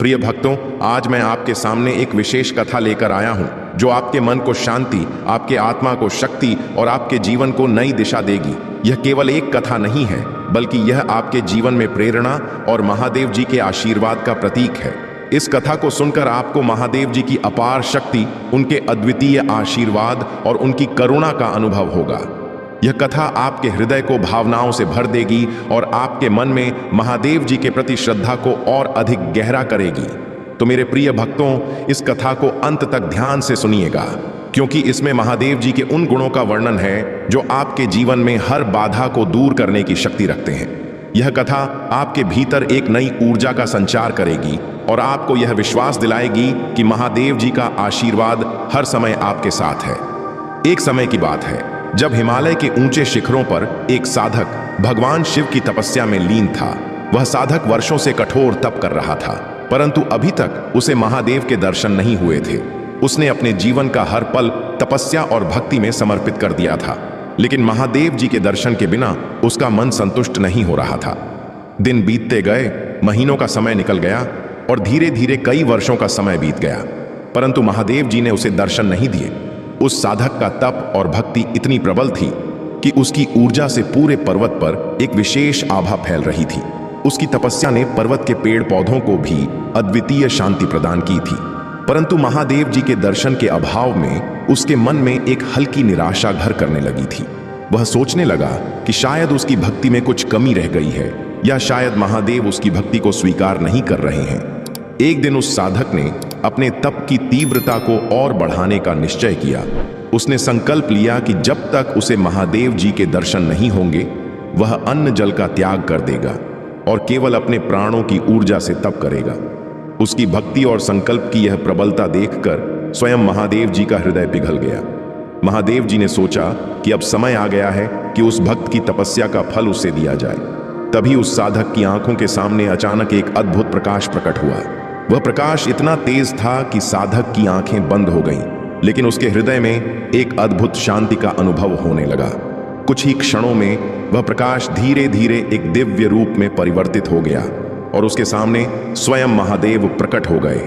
प्रिय भक्तों, आज मैं आपके सामने एक विशेष कथा लेकर आया हूं जो आपके मन को शांति, आपके आत्मा को शक्ति और आपके जीवन को नई दिशा देगी। यह केवल एक कथा नहीं है, बल्कि यह आपके जीवन में प्रेरणा और महादेव जी के आशीर्वाद का प्रतीक है। इस कथा को सुनकर आपको महादेव जी की अपार शक्ति, उनके अद्वितीय आशीर्वाद और उनकी करुणा का अनुभव होगा। यह कथा आपके हृदय को भावनाओं से भर देगी और आपके मन में महादेव जी के प्रति श्रद्धा को और अधिक गहरा करेगी। तो मेरे प्रिय भक्तों, इस कथा को अंत तक ध्यान से सुनिएगा, क्योंकि इसमें महादेव जी के उन गुणों का वर्णन है जो आपके जीवन में हर बाधा को दूर करने की शक्ति रखते हैं। यह कथा आपके भीतर एक नई ऊर्जा का संचार करेगी और आपको यह विश्वास दिलाएगी कि महादेव जी का आशीर्वाद हर समय आपके साथ है। एक समय की बात है जब हिमालय के ऊंचे शिखरों पर एक साधक भगवान शिव की तपस्या में लीन था। वह साधक वर्षों से कठोर तप कर रहा था, परंतु अभी तक उसे महादेव के दर्शन नहीं हुए थे। उसने अपने जीवन का हर पल तपस्या और भक्ति में समर्पित कर दिया था, लेकिन महादेव जी के दर्शन के बिना उसका मन संतुष्ट नहीं हो रहा था। दिन बीतते गए, महीनों का समय निकल गया और धीरे धीरे कई वर्षों का समय बीत गया, परंतु महादेव जी ने उसे दर्शन नहीं दिए। उस साधक का तप और भक्ति इतनी प्रबल थी कि उसकी ऊर्जा से पूरे पर्वत पर एक विशेष आभा फैल रही थी। उसकी तपस्या ने पर्वत के पेड़ पौधों को भी अद्वितीय शांति प्रदान की थी, परंतु महादेव जी के दर्शन के अभाव में उसके मन में एक हल्की निराशा घर करने लगी थी। वह सोचने लगा कि शायद उसकी भक्ति में कुछ कमी रह गई है, या शायद महादेव उसकी भक्ति को स्वीकार नहीं कर रहे हैं। एक दिन उस साधक ने अपने तप की तीव्रता को और बढ़ाने का निश्चय किया। उसने संकल्प लिया कि जब तक उसे महादेव जी के दर्शन नहीं होंगे, वह अन्न जल का त्याग कर देगा और केवल अपने प्राणों की ऊर्जा से तप करेगा। उसकी भक्ति और संकल्प की यह प्रबलता देखकर स्वयं महादेव जी का हृदय पिघल गया। महादेव जी ने सोचा कि अब समय आ गया है कि उस भक्त की तपस्या का फल उसे दिया जाए। तभी उस साधक की आंखों के सामने अचानक एक अद्भुत प्रकाश प्रकट हुआ। वह प्रकाश इतना तेज था कि साधक की आंखें बंद हो गईं, लेकिन उसके हृदय में एक अद्भुत शांति का अनुभव होने लगा। कुछ ही क्षणों में वह प्रकाश धीरे धीरे एक दिव्य रूप में परिवर्तित हो गया और उसके सामने स्वयं महादेव प्रकट हो गए।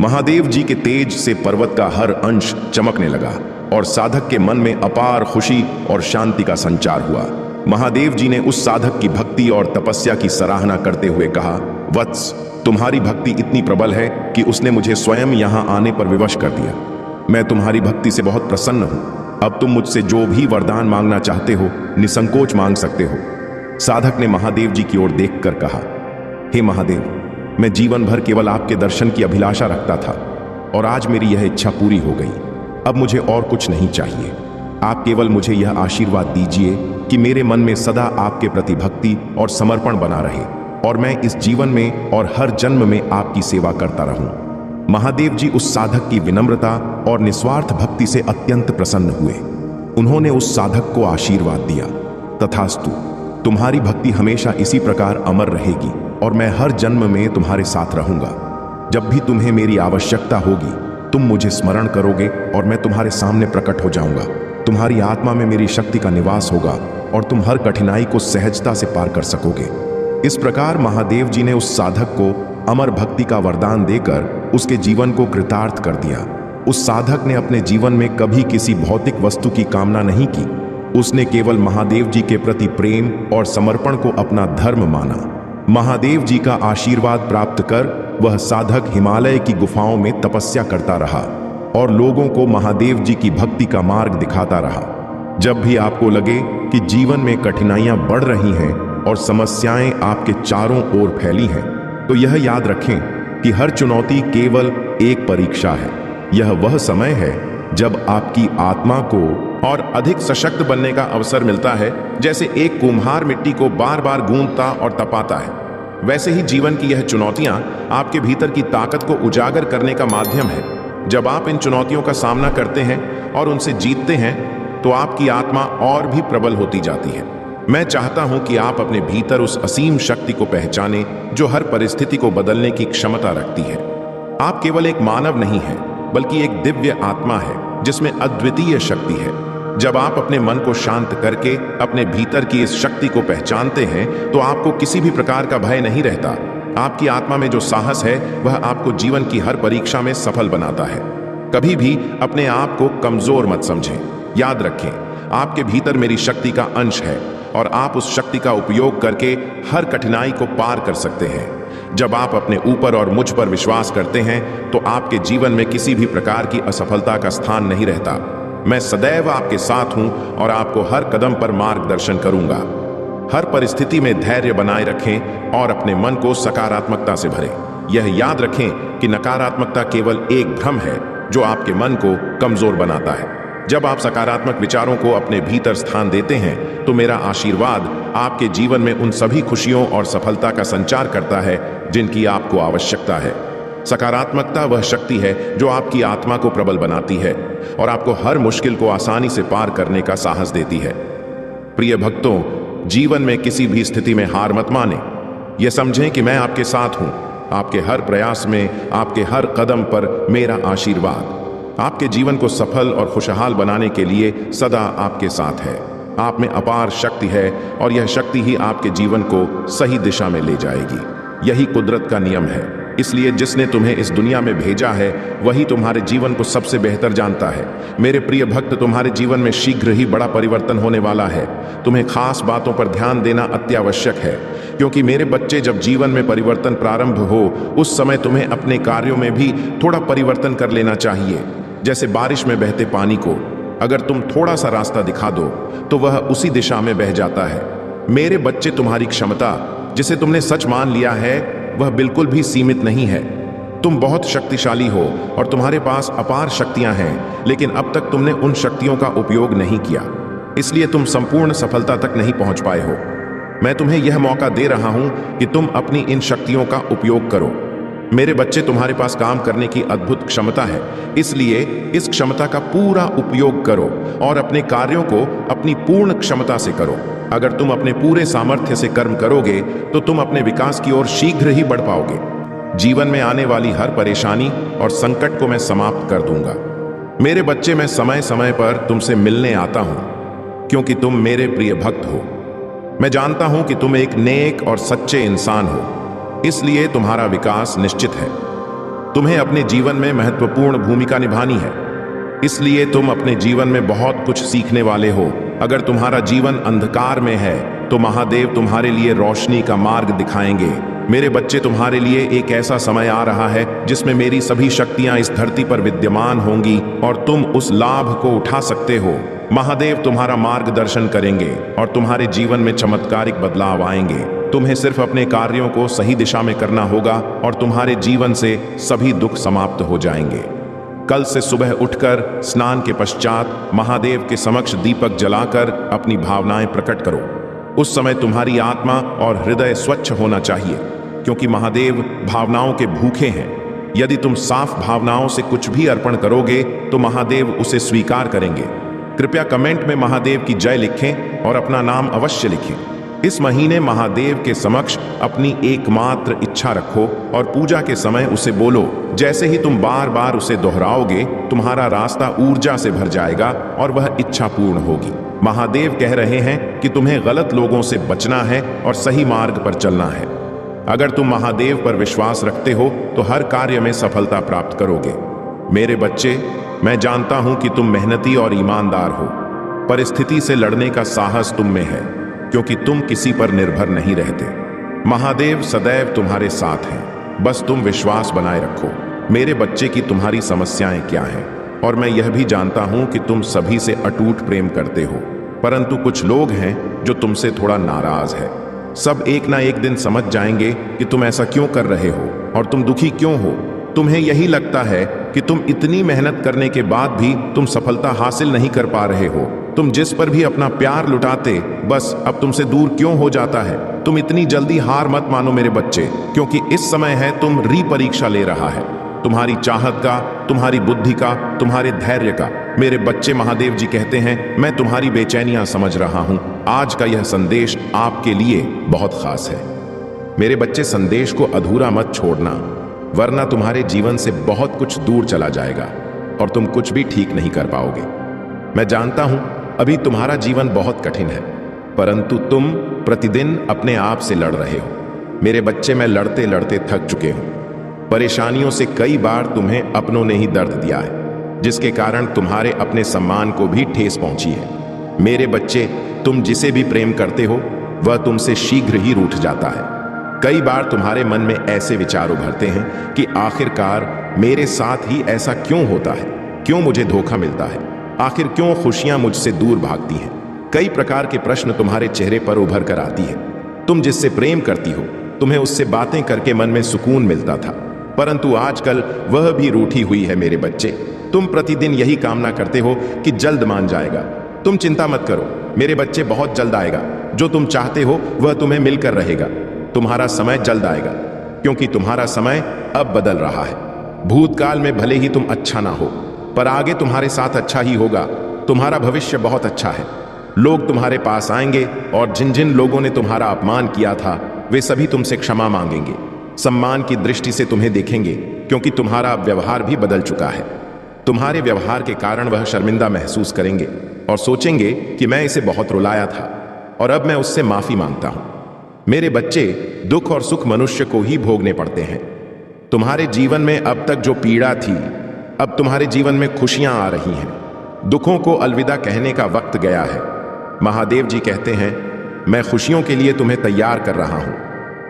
महादेव जी के तेज से पर्वत का हर अंश चमकने लगा और साधक के मन में अपार खुशी और शांति का संचार हुआ। महादेव जी ने उस साधक की भक्ति और तपस्या की सराहना करते हुए कहा, वत्स, तुम्हारी भक्ति इतनी प्रबल है कि उसने मुझे स्वयं यहाँ आने पर विवश कर दिया। मैं तुम्हारी भक्ति से बहुत प्रसन्न हूँ। अब तुम मुझसे जो भी वरदान मांगना चाहते हो, निसंकोच मांग सकते हो। साधक ने महादेव जी की ओर देखकर कहा, हे महादेव, मैं जीवन भर केवल आपके दर्शन की अभिलाषा रखता था और आज मेरी यह इच्छा पूरी हो गई। अब मुझे और कुछ नहीं चाहिए। आप केवल मुझे यह आशीर्वाद दीजिए कि मेरे मन में सदा आपके प्रति भक्ति और समर्पण बना रहे और मैं इस जीवन में और हर जन्म में आपकी सेवा करता रहूं। महादेव जी उस साधक की विनम्रता और निस्वार्थ भक्ति से अत्यंत प्रसन्न हुए। उन्होंने उस साधक को आशीर्वाद दिया, तथास्तु, तुम्हारी भक्ति हमेशा इसी प्रकार अमर रहेगी और मैं हर जन्म में तुम्हारे साथ रहूंगा। जब भी तुम्हें मेरी आवश्यकता होगी, तुम मुझे स्मरण करोगे और मैं तुम्हारे सामने प्रकट हो जाऊंगा। तुम्हारी आत्मा में मेरी शक्ति का निवास होगा और तुम हर कठिनाई को सहजता से पार कर सकोगे। इस प्रकार महादेव जी ने उस साधक को अमर भक्ति का वरदान देकर उसके जीवन को कृतार्थ कर दिया। उस साधक ने अपने जीवन में कभी किसी भौतिक वस्तु की कामना नहीं की। उसने केवल महादेव जी के प्रति प्रेम और समर्पण को अपना धर्म माना। महादेव जी का आशीर्वाद प्राप्त कर वह साधक हिमालय की गुफाओं में तपस्या करता रहा और लोगों को महादेव जी की भक्ति का मार्ग दिखाता रहा। जब भी आपको लगे कि जीवन में कठिनाइयां बढ़ रही हैं और समस्याएं आपके चारों ओर फैली हैं, तो यह याद रखें कि हर चुनौती केवल एक परीक्षा है। यह वह समय है जब आपकी आत्मा को और अधिक सशक्त बनने का अवसर मिलता है। जैसे एक कुम्हार मिट्टी को बार बार गूंथता और तपाता है, वैसे ही जीवन की यह चुनौतियां आपके भीतर की ताकत को उजागर करने का माध्यम है। जब आप इन चुनौतियों का सामना करते हैं और उनसे जीतते हैं, तो आपकी आत्मा और भी प्रबल होती जाती है। मैं चाहता हूं कि आप अपने भीतर उस असीम शक्ति को पहचानें जो हर परिस्थिति को बदलने की क्षमता रखती है। आप केवल एक मानव नहीं हैं, बल्कि एक दिव्य आत्मा है जिसमें अद्वितीय शक्ति है। जब आप अपने मन को शांत करके अपने भीतर की इस शक्ति को पहचानते हैं, तो आपको किसी भी प्रकार का भय नहीं रहता, आपकी आत्मा में जो साहस है वह आपको जीवन की हर परीक्षा में सफल बनाता है। कभी भी अपने आप को कमजोर मत समझें। याद रखें, आपके भीतर मेरी शक्ति का अंश है और आप उस शक्ति का उपयोग करके हर कठिनाई को पार कर सकते हैं। जब आप अपने ऊपर और मुझ पर विश्वास करते हैं तो आपके जीवन में किसी भी प्रकार की असफलता का स्थान नहीं रहता। मैं सदैव आपके साथ हूं और आपको हर कदम पर मार्गदर्शन करूंगा। हर परिस्थिति में धैर्य बनाए रखें और अपने मन को सकारात्मकता से भरें। यह याद रखें कि नकारात्मकता केवल एक भ्रम है जो आपके मन को कमजोर बनाता है। जब आप सकारात्मक विचारों को अपने भीतर स्थान देते हैं तो मेरा आशीर्वाद आपके जीवन में उन सभी खुशियों और सफलता का संचार करता है जिनकी आपको आवश्यकता है। सकारात्मकता वह शक्ति है जो आपकी आत्मा को प्रबल बनाती है और आपको हर मुश्किल को आसानी से पार करने का साहस देती है। प्रिय भक्तों, जीवन में किसी भी स्थिति में हार मत माने। यह समझें कि मैं आपके साथ हूं। आपके हर प्रयास में, आपके हर कदम पर मेरा आशीर्वाद आपके जीवन को सफल और खुशहाल बनाने के लिए सदा आपके साथ है। आप में अपार शक्ति है और यह शक्ति ही आपके जीवन को सही दिशा में ले जाएगी। यही कुदरत का नियम है। इसलिए जिसने तुम्हें इस दुनिया में भेजा है वही तुम्हारे जीवन को सबसे बेहतर जानता है। मेरे प्रिय भक्त, तुम्हारे जीवन में शीघ्र ही बड़ा परिवर्तन होने वाला है। तुम्हें खास बातों पर ध्यान देना अत्यावश्यक है, क्योंकि मेरे बच्चे, जब जीवन में परिवर्तन प्रारंभ हो उस समय तुम्हें अपने कार्यों में भी थोड़ा परिवर्तन कर लेना चाहिए। जैसे बारिश में बहते पानी को अगर तुम थोड़ा सा रास्ता दिखा दो तो वह उसी दिशा में बह जाता है। मेरे बच्चे, तुम्हारी क्षमता, जिसे तुमने सच मान लिया है, वह बिल्कुल भी सीमित नहीं है। तुम बहुत शक्तिशाली हो और तुम्हारे पास अपार शक्तियां हैं, लेकिन अब तक तुमने उन शक्तियों का उपयोग नहीं किया, इसलिए तुम संपूर्ण सफलता तक नहीं पहुंच पाए हो। मैं तुम्हें यह मौका दे रहा हूं कि तुम अपनी इन शक्तियों का उपयोग करो। मेरे बच्चे, तुम्हारे पास काम करने की अद्भुत क्षमता है, इसलिए इस क्षमता का पूरा उपयोग करो और अपने कार्यों को अपनी पूर्ण क्षमता से करो। अगर तुम अपने पूरे सामर्थ्य से कर्म करोगे तो तुम अपने विकास की ओर शीघ्र ही बढ़ पाओगे। जीवन में आने वाली हर परेशानी और संकट को मैं समाप्त कर दूंगा। मेरे बच्चे, मैं समय समय पर तुमसे मिलने आता हूं, क्योंकि तुम मेरे प्रिय भक्त हो। मैं जानता हूं कि तुम एक नेक और सच्चे इंसान हो, इसलिए तुम्हारा विकास निश्चित है। तुम्हें अपने जीवन में महत्वपूर्ण भूमिका निभानी है, इसलिए तुम अपने जीवन में बहुत कुछ सीखने वाले हो। अगर तुम्हारा जीवन अंधकार में है तो महादेव तुम्हारे लिए रोशनी का मार्ग दिखाएंगे। मेरे बच्चे, तुम्हारे लिए एक ऐसा समय आ रहा है जिसमें मेरी सभी शक्तियां इस धरती पर विद्यमान होंगी और तुम उस लाभ को उठा सकते हो। महादेव तुम्हारा मार्गदर्शन करेंगे और तुम्हारे जीवन में चमत्कारिक बदलाव आएंगे। तुम्हें सिर्फ अपने कार्यों को सही दिशा में करना होगा और तुम्हारे जीवन से सभी दुख समाप्त हो जाएंगे। कल से सुबह उठकर स्नान के पश्चात महादेव के समक्ष दीपक जलाकर अपनी भावनाएं प्रकट करो। उस समय तुम्हारी आत्मा और हृदय स्वच्छ होना चाहिए, क्योंकि महादेव भावनाओं के भूखे हैं। यदि तुम साफ भावनाओं से कुछ भी अर्पण करोगे तो महादेव उसे स्वीकार करेंगे। कृपया कमेंट में महादेव की जय लिखें और अपना नाम अवश्य लिखें। इस महीने महादेव के समक्ष अपनी एकमात्र इच्छा रखो और पूजा के समय उसे बोलो। जैसे ही तुम बार बार उसे दोहराओगे, तुम्हारा रास्ता ऊर्जा से भर जाएगा और वह इच्छा पूर्ण होगी। महादेव कह रहे हैं कि तुम्हें गलत लोगों से बचना है और सही मार्ग पर चलना है। अगर तुम महादेव पर विश्वास रखते हो तो हर कार्य में सफलता प्राप्त करोगे। मेरे बच्चे, मैं जानता हूं कि तुम मेहनती और ईमानदार हो। परिस्थिति से लड़ने का साहस तुम में है, क्योंकि तुम किसी पर निर्भर नहीं रहते। महादेव सदैव तुम्हारे साथ हैं, बस तुम विश्वास बनाए रखो। मेरे बच्चे की तुम्हारी समस्याएं क्या हैं? और मैं यह भी जानता हूं कि तुम सभी से अटूट प्रेम करते हो, परंतु कुछ लोग हैं जो तुमसे थोड़ा नाराज है। सब एक ना एक दिन समझ जाएंगे कि तुम ऐसा क्यों कर रहे हो और तुम दुखी क्यों हो। तुम्हें यही लगता है कि तुम इतनी मेहनत करने के बाद भी तुम सफलता हासिल नहीं कर पा रहे हो। तुम जिस पर भी अपना प्यार लुटाते, बस अब तुमसे दूर क्यों हो जाता है। तुम इतनी जल्दी हार मत मानो मेरे बच्चे, क्योंकि इस समय है तुम रीपरीक्षा ले रहा है, तुम्हारी चाहत का, तुम्हारी बुद्धि का, तुम्हारे धैर्य का। मेरे बच्चे, महादेव जी कहते हैं, मैं तुम्हारी बेचैनियां समझ रहा हूं। आज का यह संदेश आपके लिए बहुत खास है। मेरे बच्चे, संदेश को अधूरा मत छोड़ना, वरना तुम्हारे जीवन से बहुत कुछ दूर चला जाएगा और तुम कुछ भी ठीक नहीं कर पाओगे। मैं जानता हूं अभी तुम्हारा जीवन बहुत कठिन है, परंतु तुम प्रतिदिन अपने आप से लड़ रहे हो। मेरे बच्चे, मैं लड़ते लड़ते थक चुके हूं। परेशानियों से कई बार तुम्हें अपनों ने ही दर्द दिया है, जिसके कारण तुम्हारे अपने सम्मान को भी ठेस पहुंची है। मेरे बच्चे, तुम जिसे भी प्रेम करते हो वह तुमसे शीघ्र ही रूठ जाता है। कई बार तुम्हारे मन में ऐसे विचार उभरते हैं कि आखिरकार मेरे साथ ही ऐसा क्यों होता है, क्यों मुझे धोखा मिलता है, आखिर क्यों खुशियां मुझसे दूर भागती हैं। कई प्रकार के प्रश्न तुम्हारे चेहरे पर उभर कर आती है। तुम जिससे प्रेम करती हो, तुम्हें उससे बातें करके मन में सुकून मिलता था, परंतु आजकल वह भी रूठी हुई है। मेरे बच्चे, तुम प्रतिदिन यही कामना करते हो कि जल्द मान जाएगा। तुम चिंता मत करो मेरे बच्चे, बहुत जल्द आएगा। जो तुम चाहते हो वह तुम्हें मिलकर रहेगा। तुम्हारा समय जल्द आएगा, क्योंकि तुम्हारा समय अब बदल रहा है। भूतकाल में भले ही तुम अच्छा ना हो, पर आगे तुम्हारे साथ अच्छा ही होगा। तुम्हारा भविष्य बहुत अच्छा है। लोग तुम्हारे पास आएंगे और जिन जिन लोगों ने तुम्हारा अपमान किया था वे सभी तुमसे क्षमा मांगेंगे, सम्मान की दृष्टि से तुम्हें देखेंगे, क्योंकि तुम्हारा व्यवहार भी बदल चुका है। तुम्हारे व्यवहार के कारण वह शर्मिंदा महसूस करेंगे और सोचेंगे कि मैं इसे बहुत रुलाया था और अब मैं उससे माफी मांगता हूं। मेरे बच्चे, दुख और सुख मनुष्य को ही भोगने पड़ते हैं। तुम्हारे जीवन में अब तक जो पीड़ा थी, अब तुम्हारे जीवन में खुशियां आ रही हैं। दुखों को अलविदा कहने का वक्त गया है। महादेव जी कहते हैं, मैं खुशियों के लिए तुम्हें तैयार कर रहा हूं।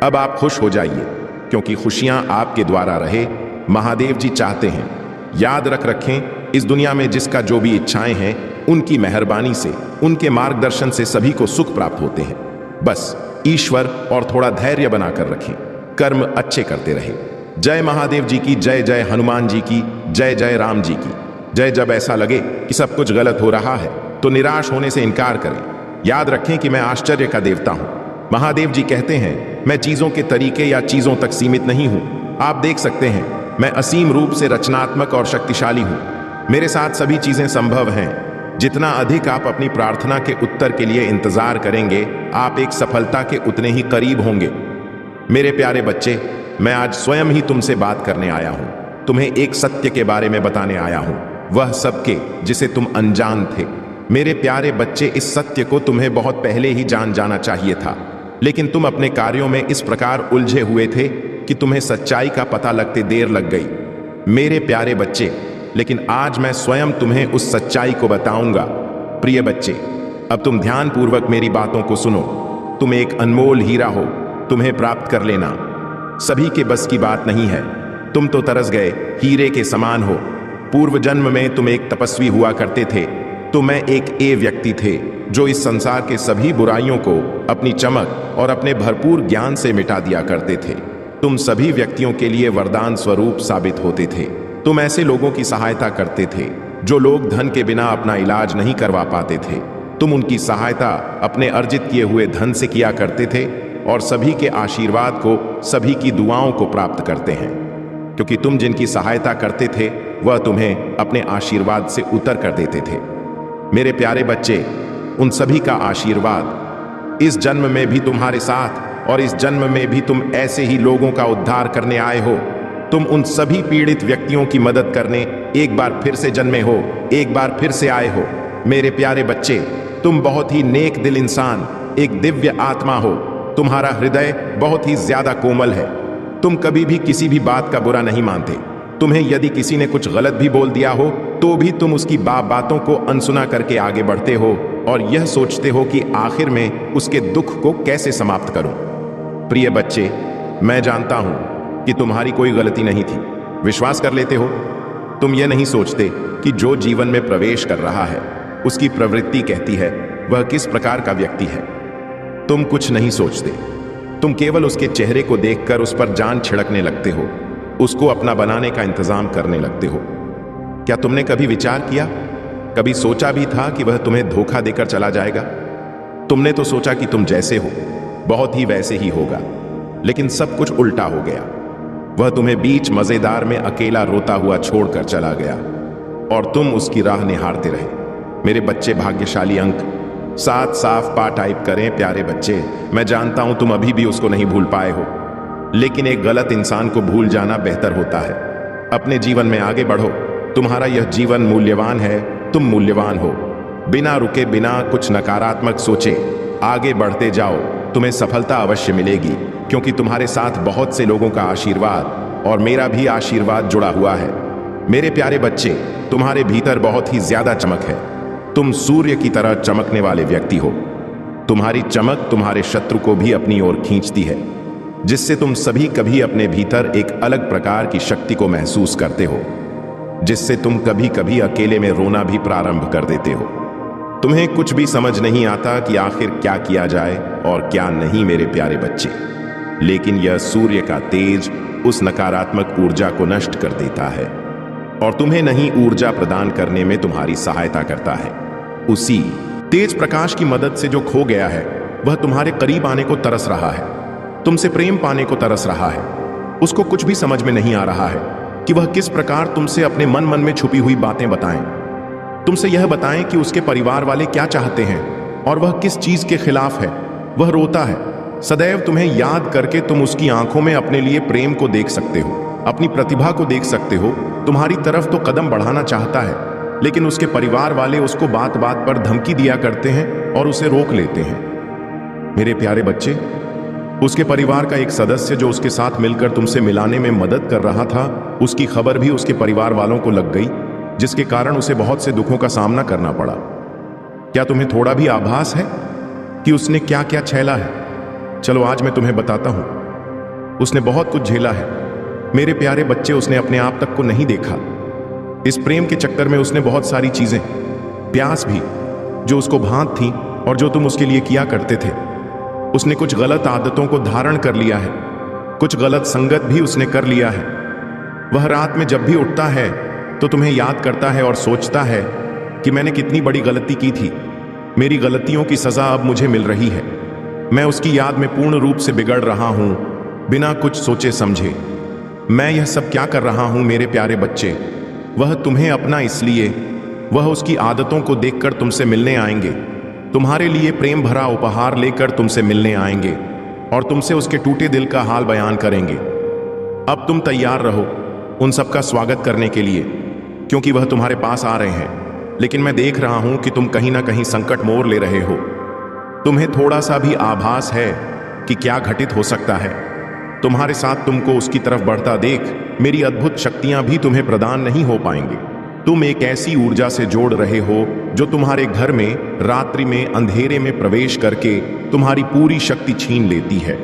अब आप खुश हो जाइए, क्योंकि खुशियां आपके द्वारा रहे, महादेव जी चाहते हैं। याद रखें, इस दुनिया में जिसका जो भी इच्छाएं हैं, उनकी मेहरबानी से, उनके मार्गदर्शन से सभी को सुख प्राप्त होते हैं। बस ईश्वर और थोड़ा धैर्य बनाकर रखें, कर्म अच्छे करते रहे। जय महादेव जी की जय, जय हनुमान जी की जय, जय राम जी की जय। जब ऐसा लगे कि सब कुछ गलत हो रहा है तो निराश होने से इनकार करें। याद रखें कि मैं आश्चर्य का देवता हूं। महादेव जी कहते हैं, मैं चीजों के तरीके या चीजों तक सीमित नहीं हूं। आप देख सकते हैं, मैं असीम रूप से रचनात्मक और शक्तिशाली हूं। मेरे साथ सभी चीजें संभव हैं। जितना अधिक आप अपनी प्रार्थना के उत्तर के लिए इंतजार करेंगे, आप एक सफलता के उतने ही करीब होंगे। मेरे प्यारे बच्चे, मैं आज स्वयं ही तुमसे बात करने आया हूं। तुम्हें एक सत्य के बारे में बताने आया हूं, वह सबके जिसे तुम अनजान थे। मेरे प्यारे बच्चे, इस सत्य को तुम्हें बहुत पहले ही जान जाना चाहिए था, लेकिन तुम अपने कार्यों में इस प्रकार उलझे हुए थे कि तुम्हें सच्चाई का पता लगते देर लग गई। मेरे प्यारे बच्चे, लेकिन आज मैं स्वयं तुम्हें उस सच्चाई को बताऊंगा। प्रिय बच्चे, अब तुम ध्यानपूर्वक मेरी बातों को सुनो। तुम एक अनमोल हीरा हो, तुम्हें प्राप्त कर लेना सभी के बस की बात नहीं है। तुम तो तरस गए, हीरे के समान हो। पूर्व जन्म में तुम एक तपस्वी हुआ करते थे, तो मैं एक व्यक्ति थे जो इस संसार के सभी बुराइयों को अपनी चमक और अपने भरपूर ज्ञान से मिटा दिया करते थे। तुम सभी व्यक्तियों के लिए वरदान स्वरूप साबित होते थे। तुम ऐसे लोगों की सहायता करते थे जो लोग धन के बिना अपना इलाज नहीं करवा पाते थे। तुम उनकी सहायता अपने अर्जित किए हुए धन से किया करते थे और सभी के आशीर्वाद को, सभी की दुआओं को प्राप्त करते हैं, क्योंकि तुम जिनकी सहायता करते थे वह तुम्हें अपने आशीर्वाद से उतर कर देते थे। मेरे प्यारे बच्चे, उन सभी का आशीर्वाद इस जन्म में भी तुम्हारे साथ, और इस जन्म में भी तुम ऐसे ही लोगों का उद्धार करने आए हो। तुम उन सभी पीड़ित व्यक्तियों की मदद करने एक बार फिर से जन्मे हो, एक बार फिर से आए हो। मेरे प्यारे बच्चे, तुम बहुत ही नेक दिल इंसान, एक दिव्य आत्मा हो। तुम्हारा हृदय बहुत ही ज्यादा कोमल है। तुम कभी भी किसी भी बात का बुरा नहीं मानते। तुम्हें यदि किसी ने कुछ गलत भी बोल दिया हो तो भी तुम उसकी बातों को अनसुना करके आगे बढ़ते हो और यह सोचते हो कि आखिर में उसके दुख को कैसे समाप्त करूं। प्रिय बच्चे, मैं जानता हूं कि तुम्हारी कोई गलती नहीं थी। विश्वास कर लेते हो। तुम यह नहीं सोचते कि जो जीवन में प्रवेश कर रहा है उसकी प्रवृत्ति कहती है वह किस प्रकार का व्यक्ति है। तुम कुछ नहीं सोचते। तुम केवल उसके चेहरे को देखकर उस पर जान छिड़कने लगते हो, उसको अपना बनाने का इंतजाम करने लगते हो। क्या तुमने कभी विचार किया, कभी सोचा भी था कि वह तुम्हें धोखा देकर चला जाएगा? तुमने तो सोचा कि तुम जैसे हो बहुत ही वैसे ही होगा, लेकिन सब कुछ उल्टा हो गया। वह तुम्हें बीच मजेदार में अकेला रोता हुआ छोड़कर चला गया और तुम उसकी राह निहारते रहे। मेरे बच्चे, भाग्यशाली अंक 7 साफ पा टाइप करें। प्यारे बच्चे, मैं जानता हूं तुम अभी भी उसको नहीं भूल पाए हो, लेकिन एक गलत इंसान को भूल जाना बेहतर होता है। अपने जीवन में आगे बढ़ो। तुम्हारा यह जीवन मूल्यवान है, तुम मूल्यवान हो। बिना रुके, बिना कुछ नकारात्मक सोचे आगे बढ़ते जाओ, तुम्हें सफलता अवश्य मिलेगी। क्योंकि तुम्हारे साथ बहुत से लोगों का आशीर्वाद और मेरा भी आशीर्वाद जुड़ा हुआ है। मेरे प्यारे बच्चे, तुम्हारे भीतर बहुत ही ज्यादा चमक है। तुम सूर्य की तरह चमकने वाले व्यक्ति हो। तुम्हारी चमक तुम्हारे शत्रु को भी अपनी ओर खींचती है, जिससे तुम सभी कभी अपने भीतर एक अलग प्रकार की शक्ति को महसूस करते हो, जिससे तुम कभी कभी अकेले में रोना भी प्रारंभ कर देते हो। तुम्हें कुछ भी समझ नहीं आता कि आखिर क्या किया जाए और क्या नहीं, मेरे प्यारे बच्चे। लेकिन यह सूर्य का तेज उस नकारात्मक ऊर्जा को नष्ट कर देता है और तुम्हें नई ऊर्जा प्रदान करने में तुम्हारी सहायता करता है। उसी तेज प्रकाश की मदद से जो खो गया है वह तुम्हारे करीब आने को तरस रहा है, तुमसे प्रेम पाने को तरस रहा है। उसको कुछ भी समझ में नहीं आ रहा है कि वह किस प्रकार तुमसे अपने मन मन में छुपी हुई बातें बताएं। तुमसे यह बताएं कि उसके परिवार वाले क्या चाहते हैं और वह किस चीज के खिलाफ है। वह रोता है। सदैव तुम्हें याद करके तुम उसकी आंखों में अपने लिए प्रेम को देख सकते हो, अपनी प्रतिभा को देख सकते हो। तुम्हारी तरफ तो कदम बढ़ाना चाहता है, लेकिन उसके परिवार वाले उसको बात बात पर धमकी दिया करते हैं और उसे रोक लेते हैं। मेरे प्यारे बच्चे, उसके परिवार का एक सदस्य जो उसके साथ मिलकर तुमसे मिलाने में मदद कर रहा था, उसकी खबर भी उसके परिवार वालों को लग गई, जिसके कारण उसे बहुत से दुखों का सामना करना पड़ा। क्या तुम्हें थोड़ा भी आभास है कि उसने क्या क्या झेला है? चलो आज मैं तुम्हें बताता हूं। उसने बहुत कुछ झेला है मेरे प्यारे बच्चे। उसने अपने आप तक को नहीं देखा। इस प्रेम के चक्कर में उसने बहुत सारी चीजें, प्यास भी जो उसको भांत थी और जो तुम उसके लिए किया करते थे। उसने कुछ गलत आदतों को धारण कर लिया है, कुछ गलत संगत भी उसने कर लिया है। वह रात में जब भी उठता है तो तुम्हें याद करता है और सोचता है कि मैंने कितनी बड़ी गलती की थी, मेरी गलतियों की सजा अब मुझे मिल रही है। मैं उसकी याद में पूर्ण रूप से बिगड़ रहा हूं, बिना कुछ सोचे समझे। मैं यह सब क्या कर रहा हूं मेरे प्यारे बच्चे? वह तुम्हें अपना इसलिए वह उसकी आदतों को देखकर तुमसे मिलने आएंगे, तुम्हारे लिए प्रेम भरा उपहार लेकर तुमसे मिलने आएंगे और तुमसे उसके टूटे दिल का हाल बयान करेंगे। अब तुम तैयार रहो उन सबका स्वागत करने के लिए, क्योंकि वह तुम्हारे पास आ रहे हैं। लेकिन मैं देख रहा हूं कि तुम कहीं ना कहीं संकट मोड़ ले रहे हो। तुम्हें थोड़ा सा भी आभास है कि क्या घटित हो सकता है तुम्हारे साथ। तुमको उसकी तरफ बढ़ता देख मेरी अद्भुत शक्तियां भी तुम्हें प्रदान नहीं हो पाएंगी। तुम एक ऐसी ऊर्जा से जोड़ रहे हो जो तुम्हारे घर में रात्रि में अंधेरे में प्रवेश करके तुम्हारी पूरी शक्ति छीन लेती है।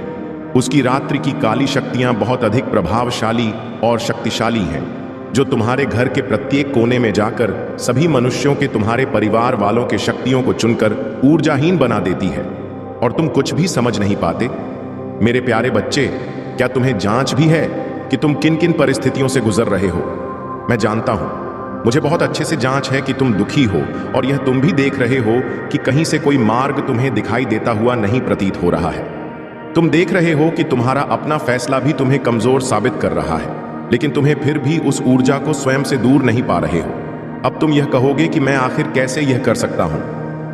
उसकी रात्रि की काली शक्तियां बहुत अधिक प्रभावशाली और शक्तिशाली हैं, जो तुम्हारे घर के प्रत्येक कोने में जाकर सभी मनुष्यों के, तुम्हारे परिवार वालों के शक्तियों को चुनकर ऊर्जाहीन बना देती है और तुम कुछ भी समझ नहीं पाते। मेरे प्यारे बच्चे, क्या तुम्हें जांच भी है कि तुम किन किन परिस्थितियों से गुजर रहे हो? मैं जानता हूं, मुझे बहुत अच्छे से जांच है कि तुम दुखी हो और यह तुम भी देख रहे हो कि कहीं से कोई मार्ग तुम्हें दिखाई देता हुआ नहीं प्रतीत हो रहा है। तुम देख रहे हो कि तुम्हारा अपना फैसला भी तुम्हें कमजोर साबित कर रहा है, लेकिन तुम्हें फिर भी उस ऊर्जा को स्वयं से दूर नहीं पा रहे हो। अब तुम यह कहोगे कि मैं आखिर कैसे यह कर सकता हूं?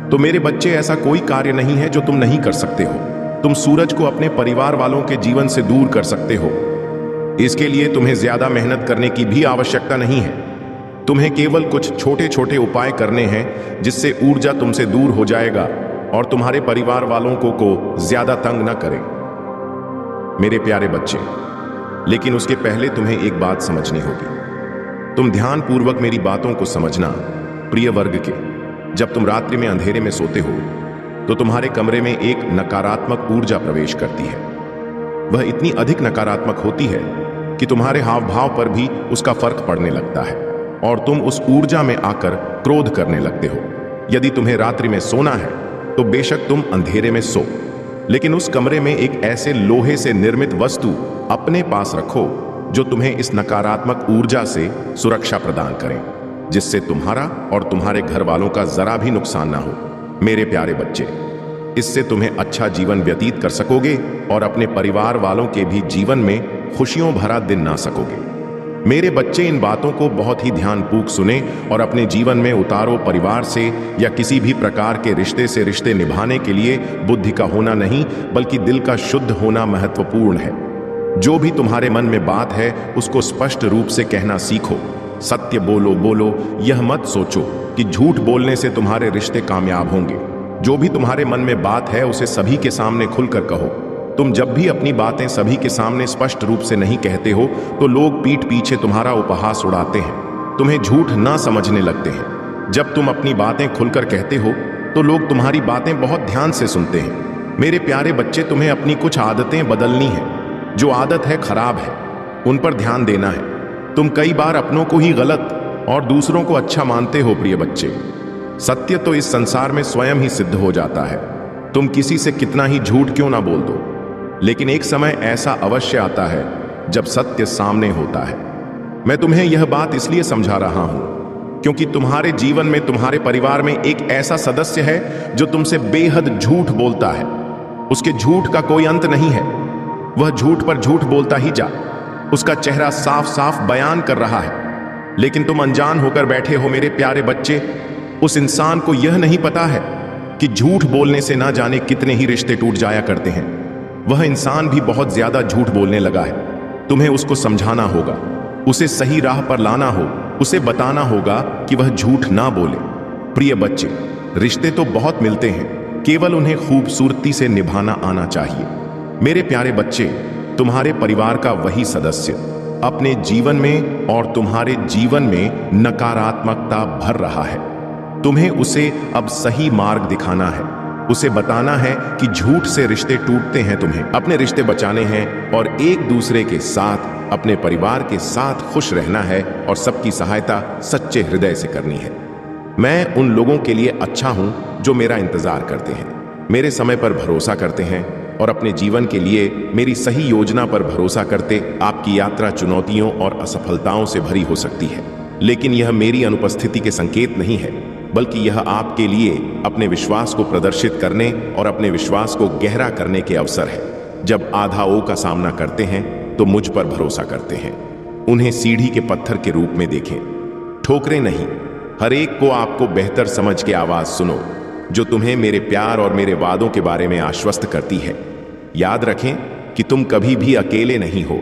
तो मेरे बच्चे, ऐसा कोई कार्य नहीं है जो तुम नहीं कर सकते हो। तुम सूरज को अपने परिवार वालों के जीवन से दूर कर सकते हो। इसके लिए तुम्हें ज्यादा मेहनत करने की भी आवश्यकता नहीं है। तुम्हें केवल कुछ छोटे छोटे उपाय करने हैं, जिससे ऊर्जा तुमसे दूर हो जाएगा और तुम्हारे परिवार वालों को ज्यादा तंग न करे मेरे प्यारे बच्चे। लेकिन उसके पहले तुम्हें एक बात समझनी होगी। तुम ध्यानपूर्वक मेरी बातों को समझना। प्रिय वर्ग के, जब तुम रात्रि में अंधेरे में सोते हो तो तुम्हारे कमरे में एक नकारात्मक ऊर्जा प्रवेश करती है। वह इतनी अधिक नकारात्मक होती है कि तुम्हारे हाव भाव पर भी उसका फर्क पड़ने लगता है और तुम उस ऊर्जा में आकर क्रोध करने लगते हो। यदि तुम्हें रात्रि में सोना है तो बेशक तुम अंधेरे में सो, लेकिन उस कमरे में एक ऐसे लोहे से निर्मित वस्तु अपने पास रखो जो तुम्हें इस नकारात्मक ऊर्जा से सुरक्षा प्रदान करें, जिससे तुम्हारा और तुम्हारे घर वालों का जरा भी नुकसान ना हो। मेरे प्यारे बच्चे, इससे तुम्हें अच्छा जीवन व्यतीत कर सकोगे और अपने परिवार वालों के भी जीवन में खुशियों भरा दिन ना सकोगे। मेरे बच्चे, इन बातों को बहुत ही ध्यानपूर्वक सुने और अपने जीवन में उतारो। परिवार से या किसी भी प्रकार के रिश्ते से रिश्ते निभाने के लिए बुद्धि का होना नहीं, बल्कि दिल का शुद्ध होना महत्वपूर्ण है। जो भी तुम्हारे मन में बात है उसको स्पष्ट रूप से कहना सीखो। सत्य बोलो, यह मत सोचो कि झूठ बोलने से तुम्हारे रिश्ते कामयाब होंगे। जो भी तुम्हारे मन में बात है उसे सभी के सामने खुलकर कहो। तुम जब भी अपनी बातें सभी के सामने स्पष्ट रूप से नहीं कहते हो तो लोग पीठ पीछे तुम्हारा उपहास उड़ाते हैं, तुम्हें झूठ ना समझने लगते हैं। जब तुम अपनी बातें खुलकर कहते हो तो लोग तुम्हारी बातें बहुत ध्यान से सुनते हैं। मेरे प्यारे बच्चे, तुम्हें अपनी कुछ आदतें बदलनी है। जो आदत है खराब है, उन पर ध्यान देना है। तुम कई बार अपनों को ही गलत और दूसरों को अच्छा मानते हो। प्रिय बच्चे, सत्य तो इस संसार में स्वयं ही सिद्ध हो जाता है। तुम किसी से कितना ही झूठ क्यों ना बोल दो, लेकिन एक समय ऐसा अवश्य आता है जब सत्य सामने होता है। मैं तुम्हें यह बात इसलिए समझा रहा हूं क्योंकि तुम्हारे जीवन में, तुम्हारे परिवार में एक ऐसा सदस्य है जो तुमसे बेहद झूठ बोलता है। उसके झूठ का कोई अंत नहीं है। वह झूठ पर झूठ बोलता ही जा। उसका चेहरा साफ साफ बयान कर रहा है, लेकिन तुम अनजान होकर बैठे हो। मेरे प्यारे बच्चे, उस इंसान को यह नहीं पता है कि झूठ बोलने से ना जाने कितने ही रिश्ते टूट जाया करते हैं। वह इंसान भी बहुत ज्यादा झूठ बोलने लगा है। तुम्हें उसको समझाना होगा, उसे सही राह पर लाना हो, उसे बताना होगा कि वह झूठ ना बोले। प्रिय बच्चे, रिश्ते तो बहुत मिलते हैं, केवल उन्हें खूबसूरती से निभाना आना चाहिए। मेरे प्यारे बच्चे, तुम्हारे परिवार का वही सदस्य अपने जीवन में और तुम्हारे जीवन में नकारात्मकता भर रहा है। तुम्हें उसे अब सही मार्ग दिखाना है। उसे बताना है कि झूठ से रिश्ते टूटते हैं। तुम्हें अपने रिश्ते बचाने हैं और एक दूसरे के साथ, अपने परिवार के साथ खुश रहना है और सबकी सहायता सच्चे हृदय से करनी है। मैं उन लोगों के लिए अच्छा हूं जो मेरा इंतजार करते हैं, मेरे समय पर भरोसा करते हैं और अपने जीवन के लिए मेरी सही योजना पर भरोसा करते। आपकी यात्रा चुनौतियों और असफलताओं से भरी हो सकती है, लेकिन यह मेरी अनुपस्थिति के संकेत नहीं है, बल्कि यह आपके लिए अपने विश्वास को प्रदर्शित करने और अपने विश्वास को गहरा करने के अवसर है। जब आधाओं का सामना करते हैं तो मुझ पर भरोसा करते हैं। उन्हें सीढ़ी के पत्थर के रूप में देखें, ठोकरें नहीं। हर एक को आपको बेहतर समझ के आवाज सुनो जो तुम्हें मेरे प्यार और मेरे वादों के बारे में आश्वस्त करती है। याद रखें कि तुम कभी भी अकेले नहीं हो।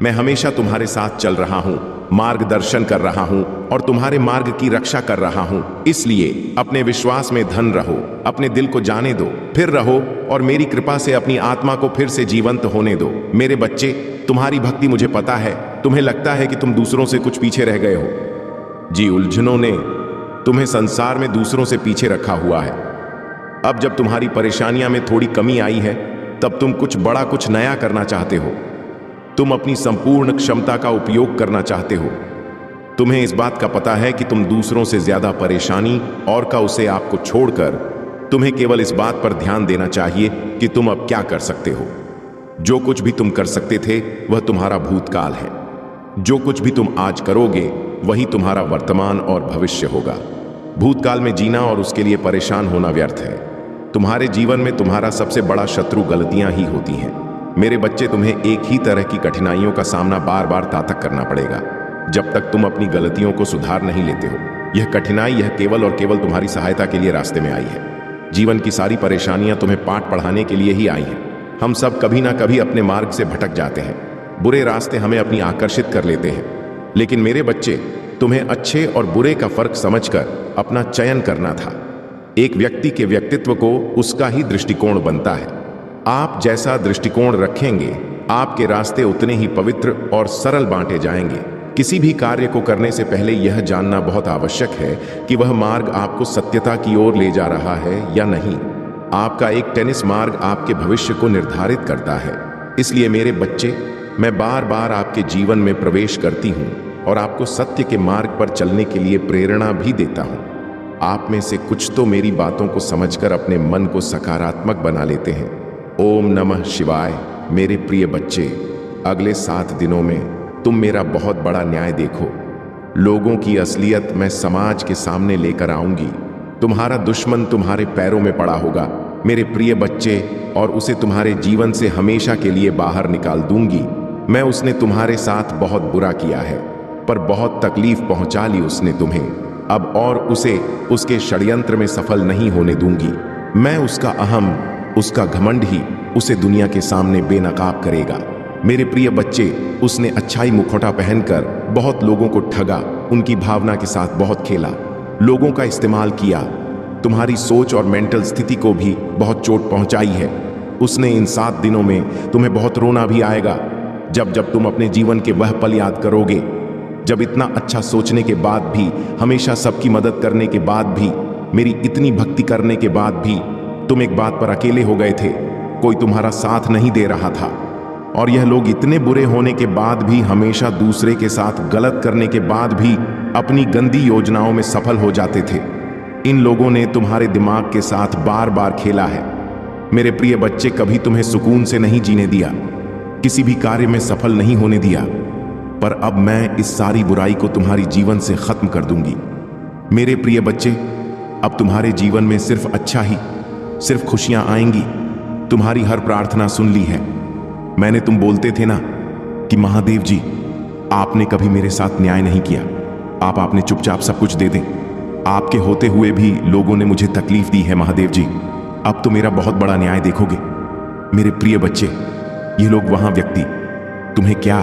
मैं हमेशा तुम्हारे साथ चल रहा हूं, मार्गदर्शन कर रहा हूं और तुम्हारे मार्ग की रक्षा कर रहा हूं। इसलिए अपने विश्वास में धन रहो, अपने दिल को जाने दो, फिर रहो और मेरी कृपा से अपनी आत्मा को फिर से जीवंत होने दो। मेरे बच्चे, तुम्हारी भक्ति मुझे पता है। तुम्हें लगता है कि तुम दूसरों से कुछ पीछे रह गए हो। जी, उलझनों ने तुम्हें संसार में दूसरों से पीछे रखा हुआ है। अब जब तुम्हारी परेशानियां में थोड़ी कमी आई है, तब तुम कुछ बड़ा, कुछ नया करना चाहते हो। तुम अपनी संपूर्ण क्षमता का उपयोग करना चाहते हो। तुम्हें इस बात का पता है कि तुम दूसरों से ज्यादा परेशानी और का उसे आपको छोड़कर तुम्हें केवल इस बात पर ध्यान देना चाहिए कि तुम अब क्या कर सकते हो। जो कुछ भी तुम कर सकते थे वह तुम्हारा भूतकाल है। जो कुछ भी तुम आज करोगे वही तुम्हारा वर्तमान और भविष्य होगा। भूतकाल में जीना और उसके लिए परेशान होना व्यर्थ है। तुम्हारे जीवन में तुम्हारा सबसे बड़ा शत्रु गलतियां ही होती हैं। मेरे बच्चे, तुम्हें एक ही तरह की कठिनाइयों का सामना बार बार तक करना पड़ेगा जब तक तुम अपनी गलतियों को सुधार नहीं लेते हो। यह कठिनाई, यह केवल और केवल तुम्हारी सहायता के लिए रास्ते में आई है। जीवन की सारी परेशानियां तुम्हें पाठ पढ़ाने के लिए ही आई हैं। हम सब कभी ना कभी अपने मार्ग से भटक जाते हैं। बुरे रास्ते हमें अपनी आकर्षित कर लेते हैं, लेकिन मेरे बच्चे, तुम्हें अच्छे और बुरे का फर्क समझकर अपना चयन करना था। एक व्यक्ति के व्यक्तित्व को उसका ही दृष्टिकोण बनता है। आप जैसा दृष्टिकोण रखेंगे, आपके रास्ते उतने ही पवित्र और सरल बांटे जाएंगे। किसी भी कार्य को करने से पहले यह जानना बहुत आवश्यक है कि वह मार्ग आपको सत्यता की ओर ले जा रहा है या नहीं। आपका एक टेनिस मार्ग आपके भविष्य को निर्धारित करता है। इसलिए मेरे बच्चे, मैं बार बार आपके जीवन में प्रवेश करती हूँ और आपको सत्य के मार्ग पर चलने के लिए प्रेरणा भी देता हूँ। आप में से कुछ तो मेरी बातों को समझकर अपने मन को सकारात्मक बना लेते हैं। ओम नमः शिवाय। मेरे प्रिय बच्चे, अगले 7 दिनों में तुम मेरा बहुत बड़ा न्याय देखो। लोगों की असलियत मैं समाज के सामने लेकर आऊंगी। तुम्हारा दुश्मन तुम्हारे पैरों में पड़ा होगा मेरे प्रिय बच्चे, और उसे तुम्हारे जीवन से हमेशा के लिए बाहर निकाल दूंगी। मैं उसने तुम्हारे साथ बहुत बुरा किया है, पर बहुत तकलीफ पहुंचा ली उसने तुम्हें। अब और उसे उसके षड्यंत्र में सफल नहीं होने दूंगी। मैं उसका अहम, उसका घमंड ही उसे दुनिया के सामने बेनकाब करेगा। मेरे प्रिय बच्चे, उसने अच्छाई मुखौटा पहनकर बहुत लोगों को ठगा, उनकी भावना के साथ बहुत खेला, लोगों का इस्तेमाल किया, तुम्हारी सोच और मेंटल स्थिति को भी बहुत चोट पहुंचाई है। उसने इन 7 दिनों में तुम्हें बहुत रोना भी आएगा। जब जब तुम अपने जीवन के वह पल याद करोगे जब इतना अच्छा सोचने के बाद भी, हमेशा सबकी मदद करने के बाद भी, मेरी इतनी भक्ति करने के बाद भी तुम एक बात पर अकेले हो गए थे, कोई तुम्हारा साथ नहीं दे रहा था। और यह लोग इतने बुरे होने के बाद भी, हमेशा दूसरे के साथ गलत करने के बाद भी अपनी गंदी योजनाओं में सफल हो जाते थे। इन लोगों ने तुम्हारे दिमाग के साथ बार बार खेला है। मेरे प्रिय बच्चे, कभी तुम्हें सुकून से नहीं जीने दिया, किसी भी कार्य में सफल नहीं होने दिया, पर अब मैं इस सारी बुराई को तुम्हारी जीवन से खत्म कर दूंगी। मेरे प्रिय बच्चे, अब तुम्हारे जीवन में सिर्फ अच्छा ही, सिर्फ खुशियां आएंगी। तुम्हारी हर प्रार्थना सुन ली है। मैंने तुम बोलते थे ना कि महादेव जी, आपने कभी मेरे साथ न्याय नहीं किया, आपने चुपचाप सब कुछ दे दें। आपके होते हुए भी लोगों ने मुझे तकलीफ दी है महादेव जी, अब तो मेरा बहुत बड़ा न्याय देखोगे। मेरे प्रिय बच्चे, ये लोग वहां व्यक्ति तुम्हें क्या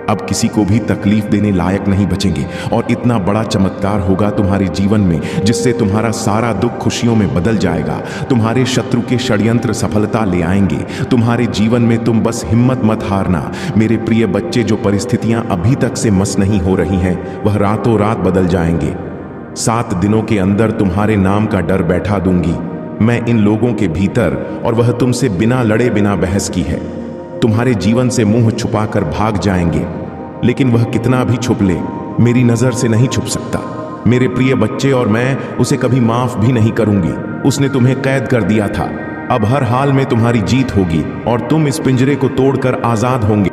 अब किसी को भी तकलीफ देने लायक नहीं बचेंगे, और इतना बड़ा चमत्कार होगा तुम्हारे जीवन में जिससे तुम्हारा सारा दुख खुशियों में बदल जाएगा। तुम्हारे शत्रु के षड्यंत्र सफलता ले आएंगे। तुम्हारे जीवन में तुम बस हिम्मत मत हारना। मेरे प्रिय बच्चे, जो परिस्थितियां अभी तक से मस नहीं हो रही हैं, वह रातों रात बदल जाएंगे। 7 दिनों के अंदर तुम्हारे नाम का डर बैठा दूंगी मैं इन लोगों के भीतर, और वह तुमसे बिना लड़े बिना बहस की है। तुम्हारे जीवन से मुंह छुपाकर भाग जाएंगे, लेकिन वह कितना भी छुप ले, मेरी नजर से नहीं छुप सकता। मेरे प्रिय बच्चे, और मैं उसे कभी माफ भी नहीं करूंगी। उसने तुम्हें कैद कर दिया था, अब हर हाल में तुम्हारी जीत होगी और तुम इस पिंजरे को तोड़कर आजाद होंगे।